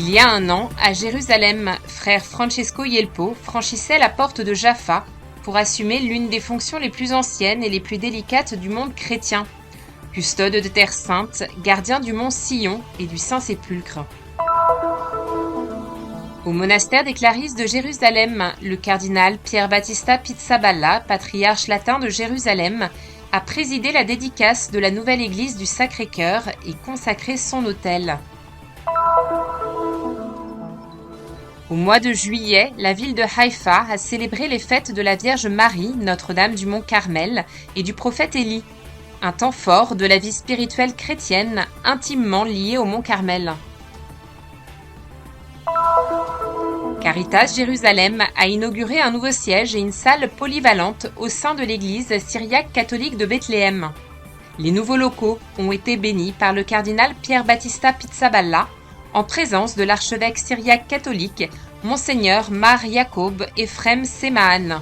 Il y a un an, à Jérusalem, frère Francesco Yelpo franchissait la porte de Jaffa pour assumer l'une des fonctions les plus anciennes et les plus délicates du monde chrétien. Custode de Terre Sainte, gardien du mont Sion et du Saint-Sépulcre. Au monastère des Clarisses de Jérusalem, le cardinal Pier Battista Pizzaballa, patriarche latin de Jérusalem, a présidé la dédicace de la nouvelle église du Sacré-Cœur et consacré son autel. Au mois de juillet, la ville de Haïfa a célébré les fêtes de la Vierge Marie, Notre-Dame du Mont Carmel, et du prophète Élie, un temps fort de la vie spirituelle chrétienne intimement liée au Mont Carmel. Caritas Jérusalem a inauguré un nouveau siège et une salle polyvalente au sein de l'église syriaque catholique de Bethléem. Les nouveaux locaux ont été bénis par le cardinal Pier Battista Pizzaballa, en présence de l'archevêque syriaque catholique, Monseigneur Mar Yacob Ephrem Semahan.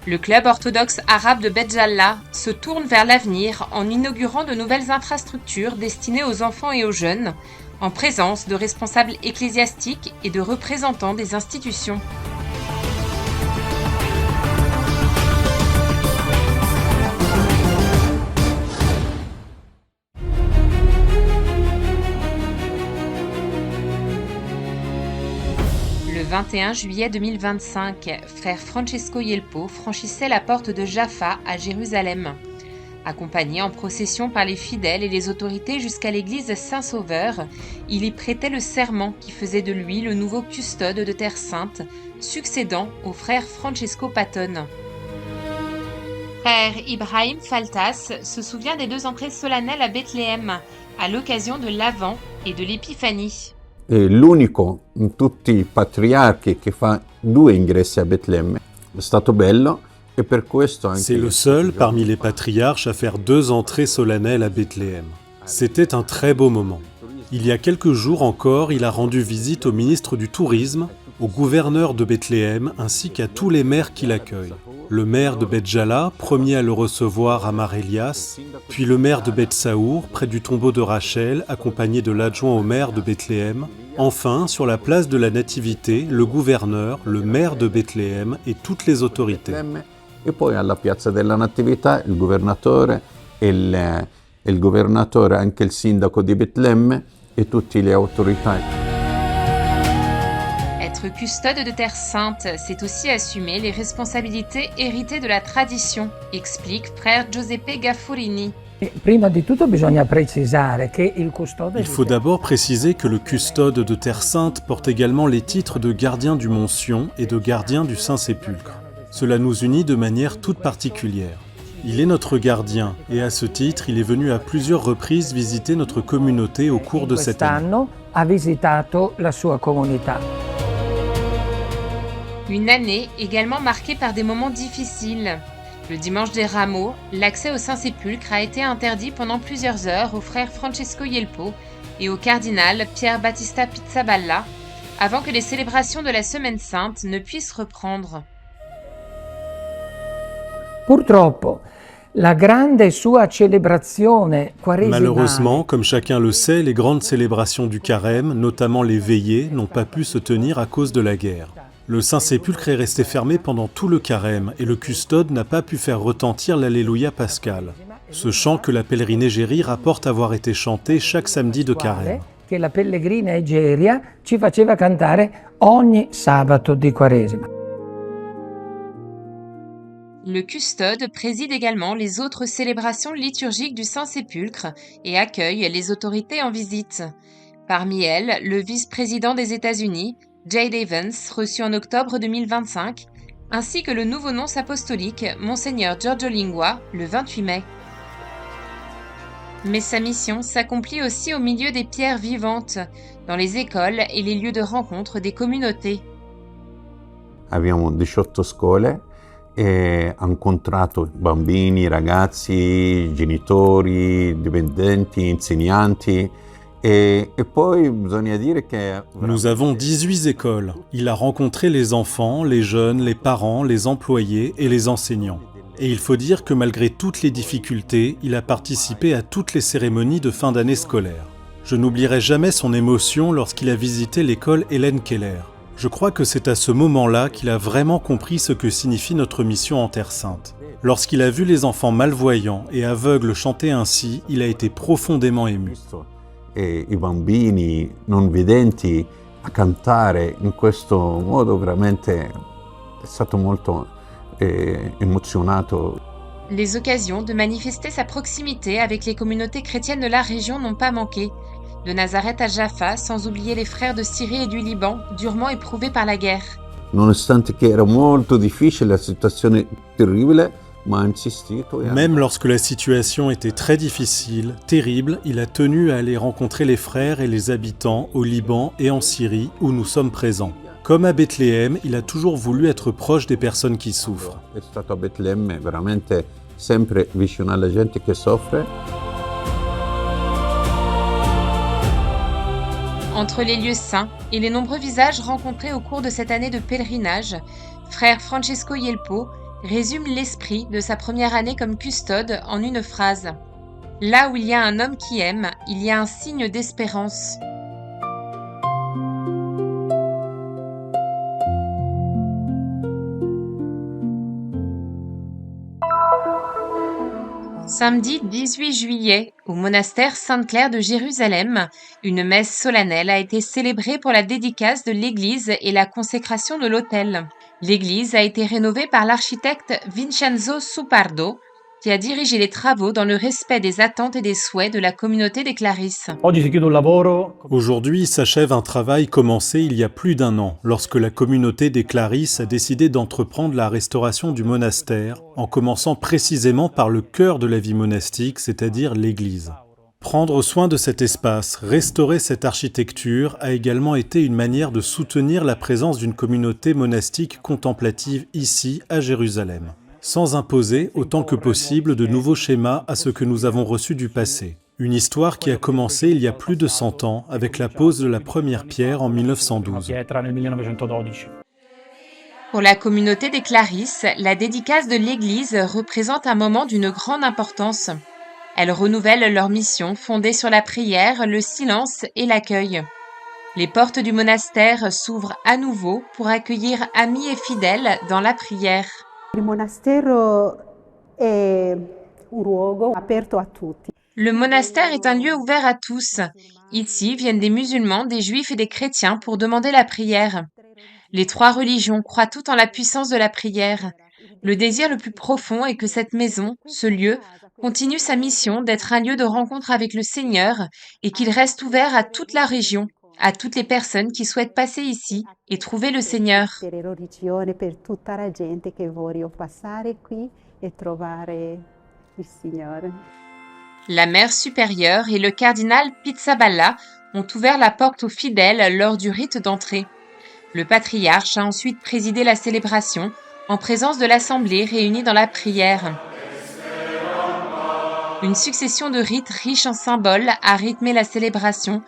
Le club orthodoxe arabe de Bétjalla se tourne vers l'avenir en inaugurant de nouvelles infrastructures destinées aux enfants et aux jeunes, en présence de responsables ecclésiastiques et de représentants des institutions. Le 21 juillet 2025, frère Francesco Yelpo franchissait la porte de Jaffa à Jérusalem. Accompagné en procession par les fidèles et les autorités jusqu'à l'église Saint-Sauveur, il y prêtait le serment qui faisait de lui le nouveau custode de Terre Sainte, succédant au frère Francesco Patton. Frère Ibrahim Faltas se souvient des 2 entrées solennelles à Bethléem, à l'occasion de l'Avent et de l'Épiphanie. È l'unico in tutti i patriarchi che fa 2 ingressi a Betlemme. È stato bello. C'est le seul parmi les patriarches à faire 2 entrées solennelles à Bethléem. C'était un très beau moment. Il y a quelques jours encore, il a rendu visite au ministre du Tourisme, au gouverneur de Bethléem ainsi qu'à tous les maires qui l'accueillent. Le maire de Bétjalla, premier à le recevoir à Mar Elias, puis le maire de Beth Saour, près du tombeau de Rachel, accompagné de l'adjoint au maire de Bethléem. Enfin, sur la place de la Nativité, le gouverneur, le maire de Bethléem et toutes les autorités. E poi alla piazza della Natività il governatore e il governatore, anche il sindaco di Betlemme e tutte le autorità. Être custode de Terre Sainte, c'est aussi assumer les responsabilités héritées de la tradition, explique frère Giuseppe Gaffurini. Il faut d'abord préciser que le custode de Terre Sainte porte également les titres de gardien du Mont Sion et de gardien du Saint-Sépulcre. Cela nous unit de manière toute particulière. Il est notre gardien et à ce titre, il est venu à plusieurs reprises visiter notre communauté au cours de cette année. Une année également marquée par des moments difficiles. Le dimanche des Rameaux, l'accès au Saint-Sépulcre a été interdit pendant plusieurs heures au frère Francesco Yelpo et au cardinal Pier Battista Pizzaballa, avant que les célébrations de la Semaine Sainte ne puissent reprendre. Malheureusement, comme chacun le sait, les grandes célébrations du carême, notamment les veillées, n'ont pas pu se tenir à cause de la guerre. Le Saint-Sépulcre est resté fermé pendant tout le carême et le custode n'a pas pu faire retentir l'Alléluia pascal, ce chant que la pèlerine Égérie rapporte avoir été chanté chaque samedi de carême. Che la pellegrina Egeria ci faceva cantare ogni sabato di Quaresima. Le custode préside également les autres célébrations liturgiques du Saint-Sépulcre et accueille les autorités en visite. Parmi elles, le vice-président des États-Unis, Jay Evans, reçu en octobre 2025, ainsi que le nouveau nonce apostolique, Monseigneur Giorgio Lingua, le 28 mai. Mais sa mission s'accomplit aussi au milieu des pierres vivantes, dans les écoles et les lieux de rencontre des communautés. Abbiamo 18 scuole e ha incontrato bambini, ragazzi, genitori, dipendenti, insegnanti. Nous avons 18 écoles. Il a rencontré les enfants, les jeunes, les parents, les employés et les enseignants. Et il faut dire que malgré toutes les difficultés, il a participé à toutes les cérémonies de fin d'année scolaire. Je n'oublierai jamais son émotion lorsqu'il a visité l'école Hélène Keller. Je crois que c'est à ce moment-là qu'il a vraiment compris ce que signifie notre mission en Terre Sainte. Lorsqu'il a vu les enfants malvoyants et aveugles chanter ainsi, il a été profondément ému. E i bambini non videnti a cantare in questo modo veramente è stato molto emozionato. Les occasions de manifester sa proximité avec les communautés chrétiennes de la région n'ont pas manqué. De Nazareth à Jaffa, sans oublier les frères de Syrie et du Liban, durement éprouvés par la guerre. Nonostante che era molto difficile, la situazione terribile, ma ha insistito. Même lorsque la situation était très difficile, terrible, il a tenu à aller rencontrer les frères et les habitants au Liban et en Syrie où nous sommes présents. Comme à Bethléem, il a toujours voulu être proche des personnes qui souffrent. È stato a Betlemme veramente sempre vicino alla gente che soffre. Entre les lieux saints et les nombreux visages rencontrés au cours de cette année de pèlerinage, frère Francesco Yelpo résume l'esprit de sa première année comme custode en une phrase. Là où il y a un homme qui aime, il y a un signe d'espérance. Samedi 18 juillet, au monastère Sainte-Claire de Jérusalem, une messe solennelle a été célébrée pour la dédicace de l'église et la consécration de l'autel. L'église a été rénovée par l'architecte Vincenzo Supardo, qui a dirigé les travaux dans le respect des attentes et des souhaits de la communauté des Clarisses. Aujourd'hui s'achève un travail commencé il y a plus d'un an, lorsque la communauté des Clarisses a décidé d'entreprendre la restauration du monastère, en commençant précisément par le cœur de la vie monastique, c'est-à-dire l'église. Prendre soin de cet espace, restaurer cette architecture a également été une manière de soutenir la présence d'une communauté monastique contemplative ici, à Jérusalem, sans imposer autant que possible de nouveaux schémas à ce que nous avons reçu du passé. Une histoire qui a commencé il y a plus de 100 ans avec la pose de la première pierre en 1912. Pour la communauté des Clarisses, la dédicace de l'Église représente un moment d'une grande importance. Elles renouvellent leur mission fondée sur la prière, le silence et l'accueil. Les portes du monastère s'ouvrent à nouveau pour accueillir amis et fidèles dans la prière. Il monastero è un luogo aperto a tutti. Le monastère est un lieu ouvert à tous. Ici viennent des musulmans, des juifs et des chrétiens pour demander la prière. Les trois religions croient toutes en la puissance de la prière. Le désir le plus profond est que cette maison, ce lieu, continue sa mission d'être un lieu de rencontre avec le Seigneur et qu'il reste ouvert à toute la région, à toutes les personnes qui souhaitent passer ici et trouver le Seigneur. La mère supérieure et le cardinal Pizzaballa ont ouvert la porte aux fidèles lors du rite d'entrée. Le patriarche a ensuite présidé la célébration en présence de l'assemblée réunie dans la prière. Une succession de rites riches en symboles a rythmé la célébration,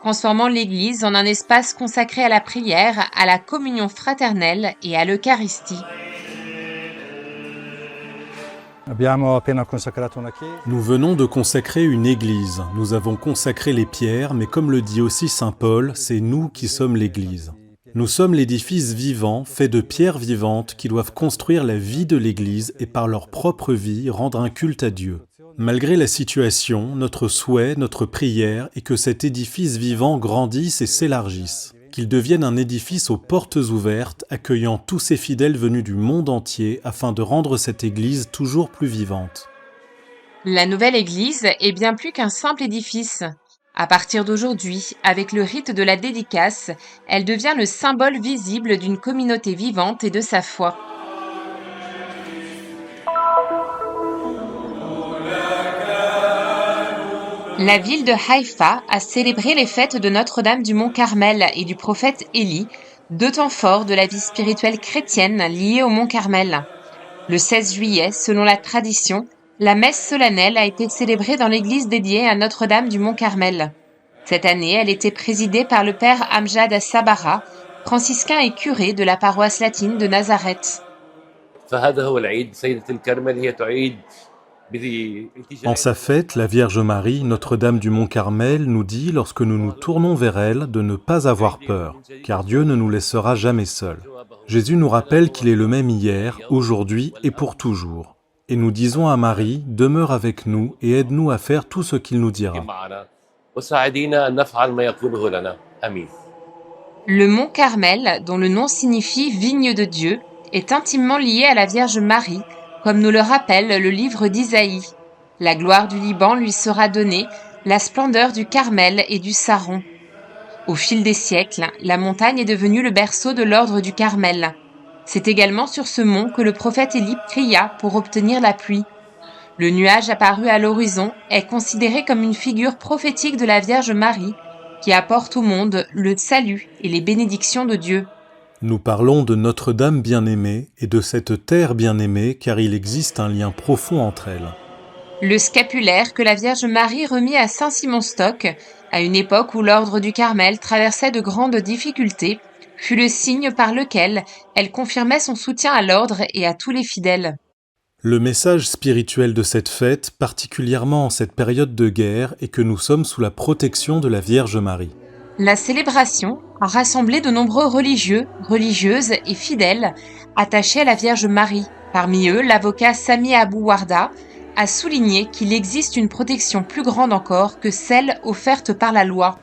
transformant l'église en un espace consacré à la prière, à la communion fraternelle et à l'Eucharistie. Nous venons de consacrer une église. Nous avons consacré les pierres, mais comme le dit aussi saint Paul, c'est nous qui sommes l'église. Nous sommes l'édifice vivant, fait de pierres vivantes, qui doivent construire la vie de l'église et par leur propre vie rendre un culte à Dieu. Malgré la situation, notre souhait, notre prière est que cet édifice vivant grandisse et s'élargisse, qu'il devienne un édifice aux portes ouvertes, accueillant tous ces fidèles venus du monde entier afin de rendre cette église toujours plus vivante. La nouvelle église est bien plus qu'un simple édifice. À partir d'aujourd'hui, avec le rite de la dédicace, elle devient le symbole visible d'une communauté vivante et de sa foi. La ville de Haïfa a célébré les fêtes de Notre-Dame du Mont Carmel et du prophète Élie, deux temps forts de la vie spirituelle chrétienne liés au Mont Carmel. Le 16 juillet, selon la tradition, la messe solennelle a été célébrée dans l'église dédiée à Notre-Dame du Mont Carmel. Cette année, elle était présidée par le père Amjad Sabara, franciscain et curé de la paroisse latine de Nazareth. En sa fête, la Vierge Marie, Notre-Dame du Mont-Carmel, nous dit, lorsque nous nous tournons vers elle, de ne pas avoir peur, car Dieu ne nous laissera jamais seuls. Jésus nous rappelle qu'il est le même hier, aujourd'hui et pour toujours. Et nous disons à Marie, demeure avec nous et aide-nous à faire tout ce qu'il nous dira. Le mont Carmel, dont le nom signifie « vigne de Dieu », est intimement lié à la Vierge Marie, comme nous le rappelle le livre d'Isaïe. La gloire du Liban lui sera donnée, la splendeur du Carmel et du Saron. Au fil des siècles, la montagne est devenue le berceau de l'ordre du Carmel. C'est également sur ce mont que le prophète Élie pria pour obtenir la pluie. Le nuage apparu à l'horizon est considéré comme une figure prophétique de la Vierge Marie, qui apporte au monde le salut et les bénédictions de Dieu. Nous parlons de Notre-Dame bien-aimée et de cette terre bien-aimée car il existe un lien profond entre elles. Le scapulaire que la Vierge Marie remit à Saint-Simon-Stock, à une époque où l'ordre du Carmel traversait de grandes difficultés, fut le signe par lequel elle confirmait son soutien à l'ordre et à tous les fidèles. Le message spirituel de cette fête, particulièrement en cette période de guerre, est que nous sommes sous la protection de la Vierge Marie. La célébration a rassemblé de nombreux religieux, religieuses et fidèles attachés à la Vierge Marie. Parmi eux, l'avocat Sami Abou Warda a souligné qu'il existe une protection plus grande encore que celle offerte par la loi.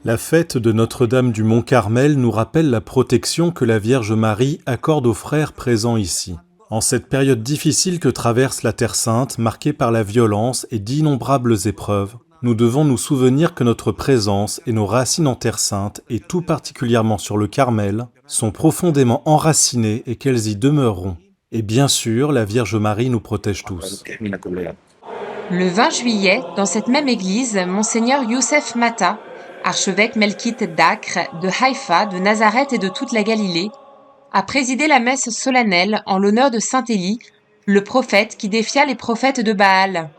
La fête de Notre-Dame du Mont-Carmel nous rappelle la protection que la Vierge Marie accorde aux frères présents ici. En cette période difficile que traverse la Terre Sainte, marquée par la violence et d'innombrables épreuves, nous devons nous souvenir que notre présence et nos racines en Terre Sainte, et tout particulièrement sur le Carmel, sont profondément enracinées et qu'elles y demeureront. Et bien sûr, la Vierge Marie nous protège tous. Le 20 juillet, dans cette même église, Monseigneur Youssef Mata, archevêque melkite d'Acre, de Haïfa, de Nazareth et de toute la Galilée, a présidé la messe solennelle en l'honneur de Saint Élie, le prophète qui défia les prophètes de Baal.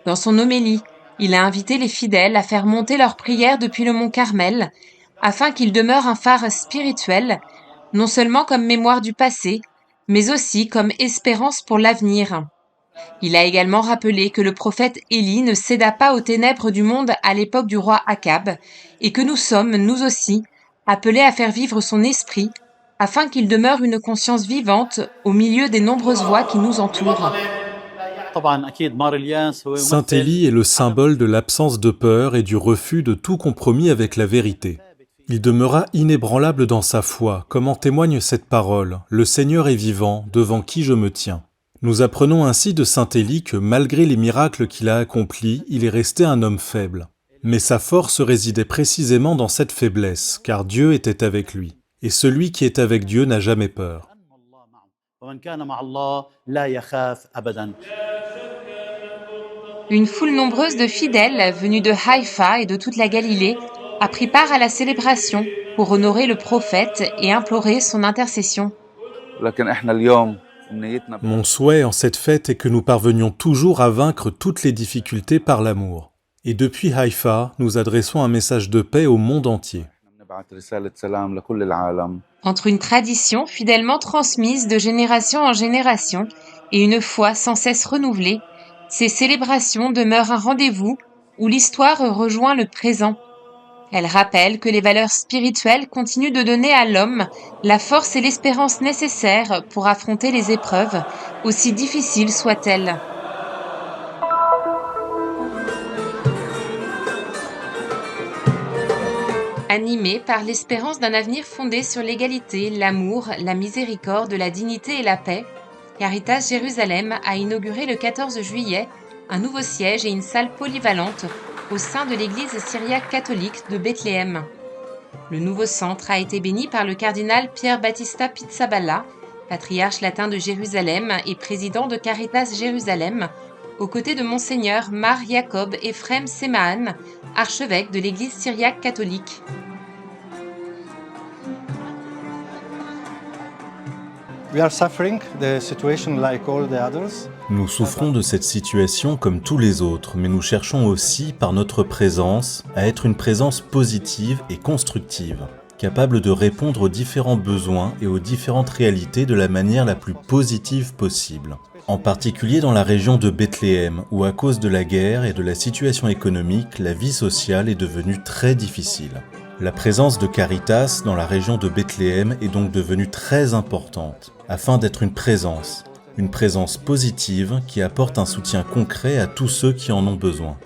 Dans son homélie, il a invité les fidèles à faire monter leurs prières depuis le mont Carmel, afin qu'il demeure un phare spirituel, non seulement comme mémoire du passé, mais aussi comme espérance pour l'avenir. Il a également rappelé que le prophète Élie ne céda pas aux ténèbres du monde à l'époque du roi Akab, et que nous sommes, nous aussi, appelés à faire vivre son esprit, afin qu'il demeure une conscience vivante au milieu des nombreuses voix qui nous entourent. Saint Élie est le symbole de l'absence de peur et du refus de tout compromis avec la vérité. Il demeura inébranlable dans sa foi, comme en témoigne cette parole « Le Seigneur est vivant, devant qui je me tiens ». Nous apprenons ainsi de Saint Élie que malgré les miracles qu'il a accomplis, il est resté un homme faible. Mais sa force résidait précisément dans cette faiblesse, car Dieu était avec lui. Et celui qui est avec Dieu n'a jamais peur. Une foule nombreuse de fidèles venus de Haïfa et de toute la Galilée a pris part à la célébration pour honorer le prophète et implorer son intercession. Mon souhait en cette fête est que nous parvenions toujours à vaincre toutes les difficultés par l'amour. Et depuis Haïfa, nous adressons un message de paix au monde entier. Entre une tradition fidèlement transmise de génération en génération et une foi sans cesse renouvelée, ces célébrations demeurent un rendez-vous où l'histoire rejoint le présent. Elles rappellent que les valeurs spirituelles continuent de donner à l'homme la force et l'espérance nécessaires pour affronter les épreuves, aussi difficiles soient-elles. Animé par l'espérance d'un avenir fondé sur l'égalité, l'amour, la miséricorde, la dignité et la paix, Caritas Jérusalem a inauguré le 14 juillet un nouveau siège et une salle polyvalente au sein de l'église syriaque catholique de Bethléem. Le nouveau centre a été béni par le cardinal Pierre Battista Pizzaballa, patriarche latin de Jérusalem et président de Caritas Jérusalem, aux côtés de Monseigneur Mar Jacob Ephrem Semahan, archevêque de l'église syriaque catholique. Nous souffrons de cette situation comme tous les autres, mais nous cherchons aussi, par notre présence, à être une présence positive et constructive. capable de répondre aux différents besoins et aux différentes réalités de la manière la plus positive possible. En particulier dans la région de Bethléem, où à cause de la guerre et de la situation économique, la vie sociale est devenue très difficile. La présence de Caritas dans la région de Bethléem est donc devenue très importante, afin d'être une présence positive qui apporte un soutien concret à tous ceux qui en ont besoin.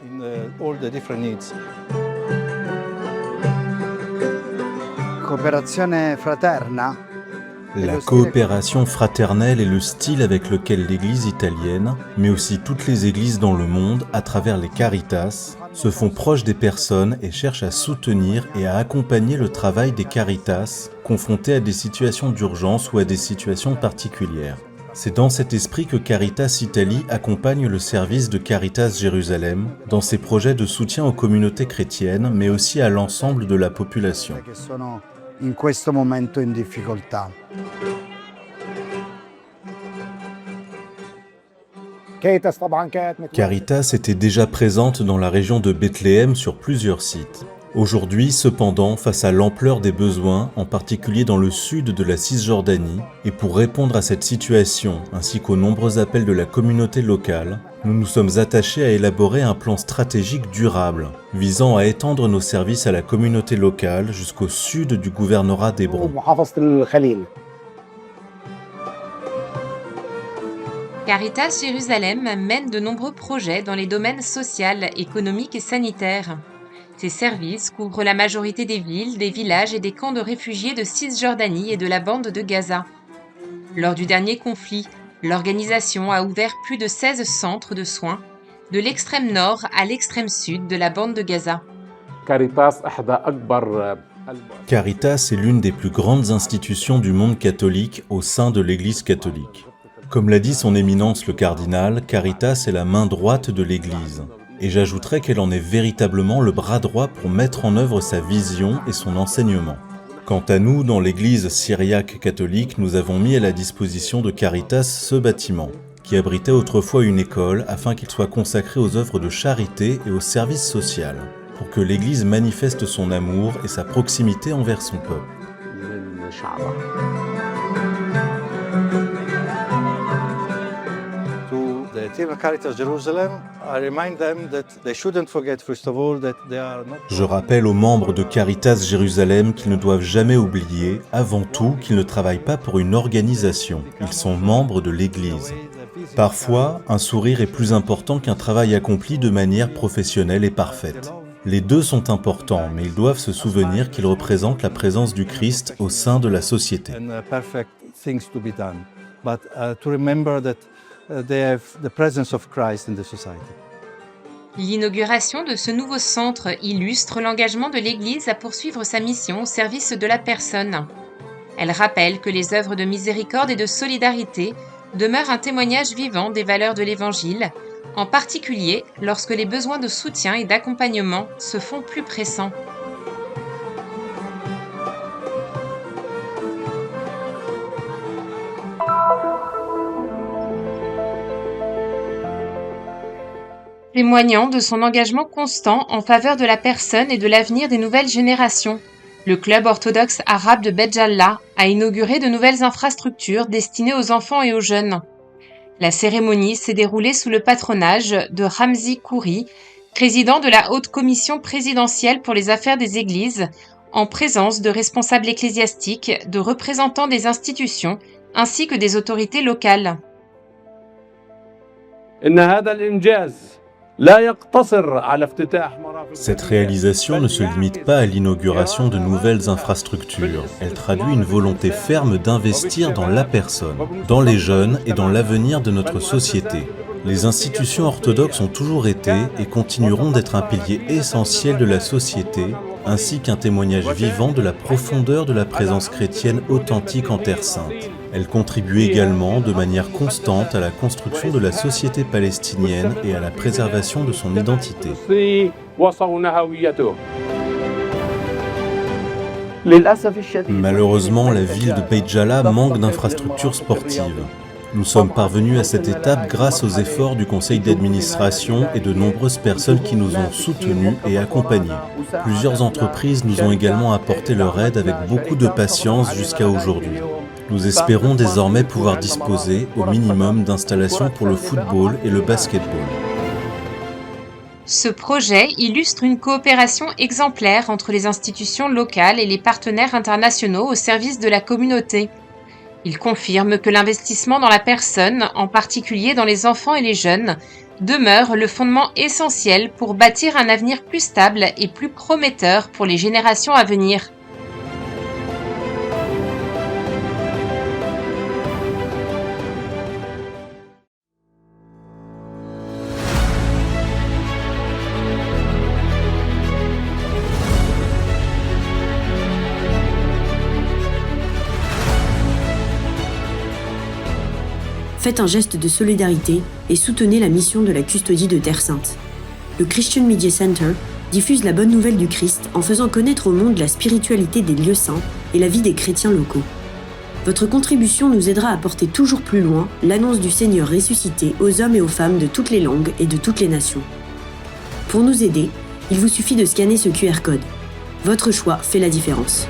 La coopération fraternelle est le style avec lequel l'Église italienne, mais aussi toutes les églises dans le monde, à travers les Caritas, se font proches des personnes et cherchent à soutenir et à accompagner le travail des Caritas confrontés à des situations d'urgence ou à des situations particulières. C'est dans cet esprit que Caritas Italie accompagne le service de Caritas Jérusalem dans ses projets de soutien aux communautés chrétiennes, mais aussi à l'ensemble de la population. Caritas était déjà présente dans la région de Bethléem sur plusieurs sites. Aujourd'hui, cependant, face à l'ampleur des besoins, en particulier dans le sud de la Cisjordanie, et pour répondre à cette situation ainsi qu'aux nombreux appels de la communauté locale, nous nous sommes attachés à élaborer un plan stratégique durable, visant à étendre nos services à la communauté locale jusqu'au sud du gouvernorat d'Hébron. Caritas Jérusalem mène de nombreux projets dans les domaines social, économique et sanitaire. Ses services couvrent la majorité des villes, des villages et des camps de réfugiés de Cisjordanie et de la bande de Gaza. Lors du dernier conflit, l'organisation a ouvert plus de 16 centres de soins, de l'extrême nord à l'extrême sud de la bande de Gaza. Caritas est l'une des plus grandes institutions du monde catholique au sein de l'Église catholique. Comme l'a dit son éminence le cardinal, Caritas est la main droite de l'Église. Et j'ajouterais qu'elle en est véritablement le bras droit pour mettre en œuvre sa vision et son enseignement. Quant à nous, dans l'Église syriaque catholique, nous avons mis à la disposition de Caritas ce bâtiment, qui abritait autrefois une école afin qu'il soit consacré aux œuvres de charité et au service social, pour que l'Église manifeste son amour et sa proximité envers son peuple. Je rappelle aux membres de Caritas Jérusalem qu'ils ne doivent jamais oublier, avant tout, qu'ils ne travaillent pas pour une organisation. Ils sont membres de l'Église. Parfois, un sourire est plus important qu'un travail accompli de manière professionnelle et parfaite. Les deux sont importants, mais ils doivent se souvenir qu'ils représentent la présence du Christ au sein de la société. L'inauguration de ce nouveau centre illustre l'engagement de l'Église à poursuivre sa mission au service de la personne. Elle rappelle que les œuvres de miséricorde et de solidarité demeurent un témoignage vivant des valeurs de l'Évangile, en particulier lorsque les besoins de soutien et d'accompagnement se font plus pressants. Témoignant de son engagement constant en faveur de la personne et de l'avenir des nouvelles générations, le club orthodoxe arabe de Béjallah a inauguré de nouvelles infrastructures destinées aux enfants et aux jeunes. La cérémonie s'est déroulée sous le patronage de Ramzi Kouri, président de la Haute Commission présidentielle pour les affaires des églises, en présence de responsables ecclésiastiques, de représentants des institutions, ainsi que des autorités locales. Cette réalisation ne se limite pas à l'inauguration de nouvelles infrastructures. Elle traduit une volonté ferme d'investir dans la personne, dans les jeunes et dans l'avenir de notre société. Les institutions orthodoxes ont toujours été et continueront d'être un pilier essentiel de la société, ainsi qu'un témoignage vivant de la profondeur de la présence chrétienne authentique en Terre Sainte. Elle contribue également de manière constante à la construction de la société palestinienne et à la préservation de son identité. Malheureusement, la ville de Béjallah manque d'infrastructures sportives. Nous sommes parvenus à cette étape grâce aux efforts du conseil d'administration et de nombreuses personnes qui nous ont soutenus et accompagnés. Plusieurs entreprises nous ont également apporté leur aide avec beaucoup de patience jusqu'à aujourd'hui. Nous espérons désormais pouvoir disposer au minimum d'installations pour le football et le basketball. Ce projet illustre une coopération exemplaire entre les institutions locales et les partenaires internationaux au service de la communauté. Il confirme que l'investissement dans la personne, en particulier dans les enfants et les jeunes, demeure le fondement essentiel pour bâtir un avenir plus stable et plus prometteur pour les générations à venir. Faites un geste de solidarité et soutenez la mission de la custodie de Terre Sainte. Le Christian Media Center diffuse la bonne nouvelle du Christ en faisant connaître au monde la spiritualité des lieux saints et la vie des chrétiens locaux. Votre contribution nous aidera à porter toujours plus loin l'annonce du Seigneur ressuscité aux hommes et aux femmes de toutes les langues et de toutes les nations. Pour nous aider, il vous suffit de scanner ce QR code. Votre choix fait la différence.